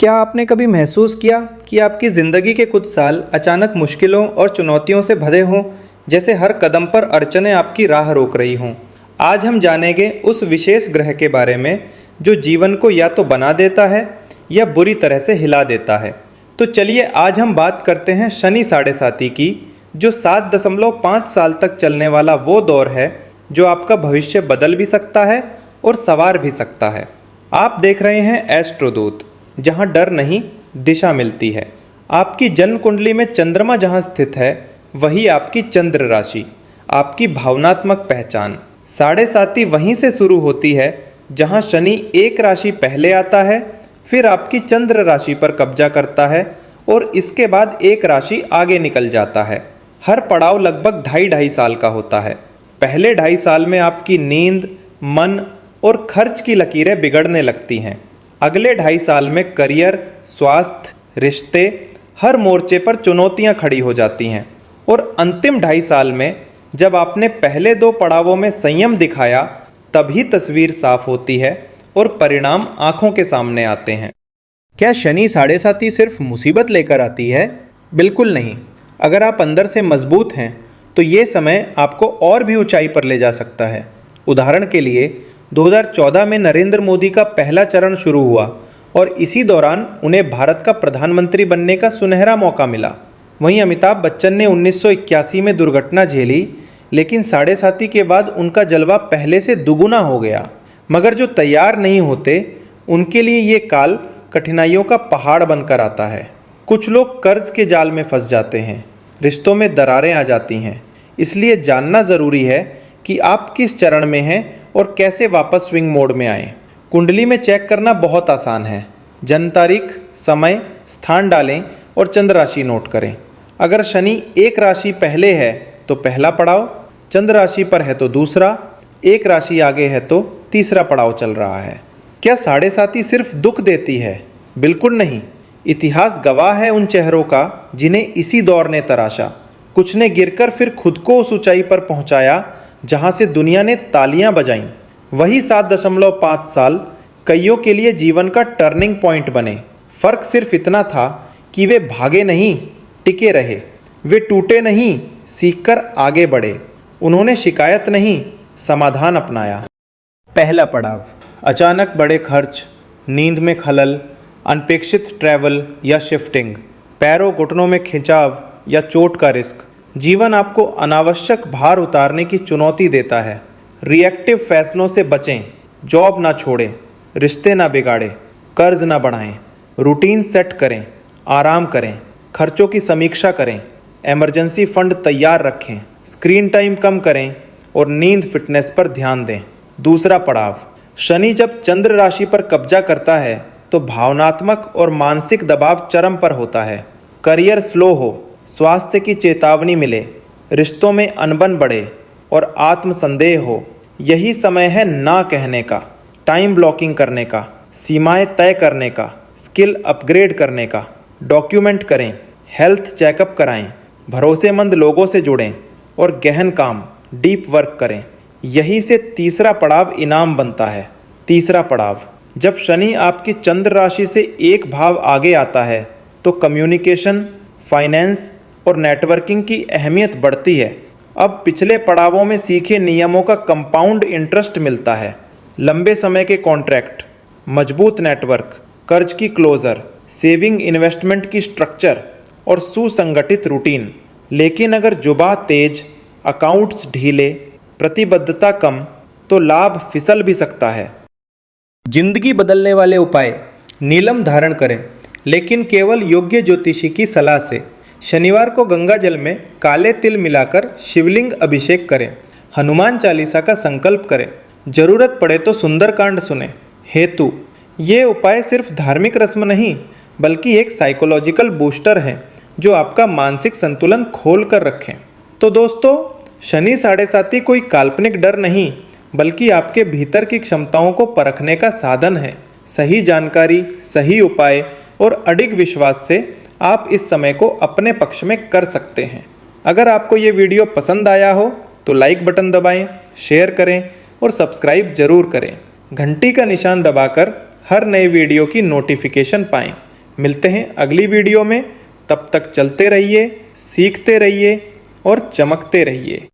क्या आपने कभी महसूस किया कि आपकी ज़िंदगी के कुछ साल अचानक मुश्किलों और चुनौतियों से भरे हों, जैसे हर कदम पर अड़चनें आपकी राह रोक रही हों। आज हम जानेंगे उस विशेष ग्रह के बारे में जो जीवन को या तो बना देता है या बुरी तरह से हिला देता है। तो चलिए आज हम बात करते हैं शनि साढ़े साती की, जो 7.5 साल तक चलने वाला वो दौर है जो आपका भविष्य बदल भी सकता है और संवार भी सकता है। आप देख रहे हैं एस्ट्रोदूत, जहां डर नहीं दिशा मिलती है। आपकी जन्म कुंडली में चंद्रमा जहां स्थित है वही आपकी चंद्र राशि, आपकी भावनात्मक पहचान। साढ़े साती वहीं से शुरू होती है जहां शनि एक राशि पहले आता है, फिर आपकी चंद्र राशि पर कब्जा करता है और इसके बाद एक राशि आगे निकल जाता है। हर पड़ाव लगभग 2.5 साल का होता है। पहले 2.5 साल में आपकी नींद, मन और खर्च की लकीरें बिगड़ने लगती हैं। अगले 2.5 साल में करियर, स्वास्थ्य, रिश्ते, हर मोर्चे पर चुनौतियां खड़ी हो जाती हैं। और अंतिम 2.5 साल में जब आपने पहले 2 पड़ावों में संयम दिखाया, तभी तस्वीर साफ होती है और परिणाम आंखों के सामने आते हैं। क्या शनि साढ़े साती सिर्फ मुसीबत लेकर आती है? बिल्कुल नहीं। अगर आप अंदर से मजबूत हैं तो ये समय आपको और भी ऊंचाई पर ले जा सकता है। उदाहरण के लिए 2014 में नरेंद्र मोदी का पहला चरण शुरू हुआ और इसी दौरान उन्हें भारत का प्रधानमंत्री बनने का सुनहरा मौका मिला। वहीं अमिताभ बच्चन ने 1981 में दुर्घटना झेली, लेकिन साढ़े साती के बाद उनका जलवा पहले से दुगुना हो गया। मगर जो तैयार नहीं होते उनके लिए ये काल कठिनाइयों का पहाड़ बनकर आता है। कुछ लोग कर्ज के जाल में फंस जाते हैं, रिश्तों में दरारें आ जाती हैं। इसलिए जानना ज़रूरी है कि आप किस चरण में हैं और कैसे वापस स्विंग मोड में आएं। कुंडली में चेक करना बहुत आसान है। जन्म तारीख, समय, स्थान डालें और चंद्र राशि नोट करें। अगर शनि एक राशि पहले है तो पहला पड़ाव, चंद्र राशि पर है तो दूसरा, एक राशि आगे है तो तीसरा पड़ाव चल रहा है। क्या साढ़े साती सिर्फ दुख देती है? बिल्कुल नहीं। इतिहास गवाह है उन चेहरों का जिन्हें इसी दौर ने तराशा। कुछ ने गिरकर फिर खुद को उस ऊंचाई पर पहुंचाया जहां से दुनिया ने तालियां बजाईं। वही 7.5 साल कईयों के लिए जीवन का टर्निंग पॉइंट बने। फर्क सिर्फ इतना था कि वे भागे नहीं, टिके रहे। वे टूटे नहीं, सीखकर आगे बढ़े। उन्होंने शिकायत नहीं, समाधान अपनाया। पहला पड़ाव, अचानक बड़े खर्च, नींद में खलल, अनपेक्षित ट्रैवल या शिफ्टिंग, पैरों घुटनों में खिंचाव या चोट का रिस्क। जीवन आपको अनावश्यक भार उतारने की चुनौती देता है। रिएक्टिव फैसलों से बचें, जॉब ना छोड़ें, रिश्ते ना बिगाड़ें, कर्ज ना बढ़ाएं, रूटीन सेट करें, आराम करें, खर्चों की समीक्षा करें, इमरजेंसी फंड तैयार रखें, स्क्रीन टाइम कम करें और नींद फिटनेस पर ध्यान दें। दूसरा पड़ाव, शनि जब चंद्र राशि पर कब्जा करता है तो भावनात्मक और मानसिक दबाव चरम पर होता है। करियर स्लो हो, स्वास्थ्य की चेतावनी मिले, रिश्तों में अनबन बढ़े और आत्मसंदेह हो। यही समय है ना कहने का, टाइम ब्लॉकिंग करने का, सीमाएं तय करने का, स्किल अपग्रेड करने का। डॉक्यूमेंट करें, हेल्थ चेकअप कराएं, भरोसेमंद लोगों से जुड़ें और गहन काम, डीप वर्क करें। यही से तीसरा पड़ाव इनाम बनता है। तीसरा पड़ाव, जब शनि आपकी चंद्र राशि से एक भाव आगे आता है तो कम्युनिकेशन, फाइनेंस और नेटवर्किंग की अहमियत बढ़ती है। अब पिछले पड़ावों में सीखे नियमों का कंपाउंड इंटरेस्ट मिलता है। लंबे समय के कॉन्ट्रैक्ट, मजबूत नेटवर्क, कर्ज की क्लोजर, सेविंग इन्वेस्टमेंट की स्ट्रक्चर और सुसंगठित रूटीन। लेकिन अगर जुबान तेज, अकाउंट्स ढीले, प्रतिबद्धता कम, तो लाभ फिसल भी सकता है। जिंदगी बदलने वाले उपाय, नीलम धारण करें, लेकिन केवल योग्य ज्योतिषी की सलाह से। शनिवार को गंगा जल में काले तिल मिलाकर शिवलिंग अभिषेक करें। हनुमान चालीसा का संकल्प करें। जरूरत पड़े तो सुंदरकांड सुने। हेतु, ये उपाय सिर्फ धार्मिक रस्म नहीं बल्कि एक साइकोलॉजिकल बूस्टर है जो आपका मानसिक संतुलन खोल कर रखें। तो दोस्तों, शनि साढ़े साती कोई काल्पनिक डर नहीं बल्कि आपके भीतर की क्षमताओं को परखने का साधन है। सही जानकारी, सही उपाय और अडिग विश्वास से आप इस समय को अपने पक्ष में कर सकते हैं। अगर आपको ये वीडियो पसंद आया हो तो लाइक बटन दबाएं, शेयर करें और सब्सक्राइब जरूर करें। घंटी का निशान दबाकर हर नए वीडियो की नोटिफिकेशन पाएं। मिलते हैं अगली वीडियो में। तब तक चलते रहिए, सीखते रहिए और चमकते रहिए।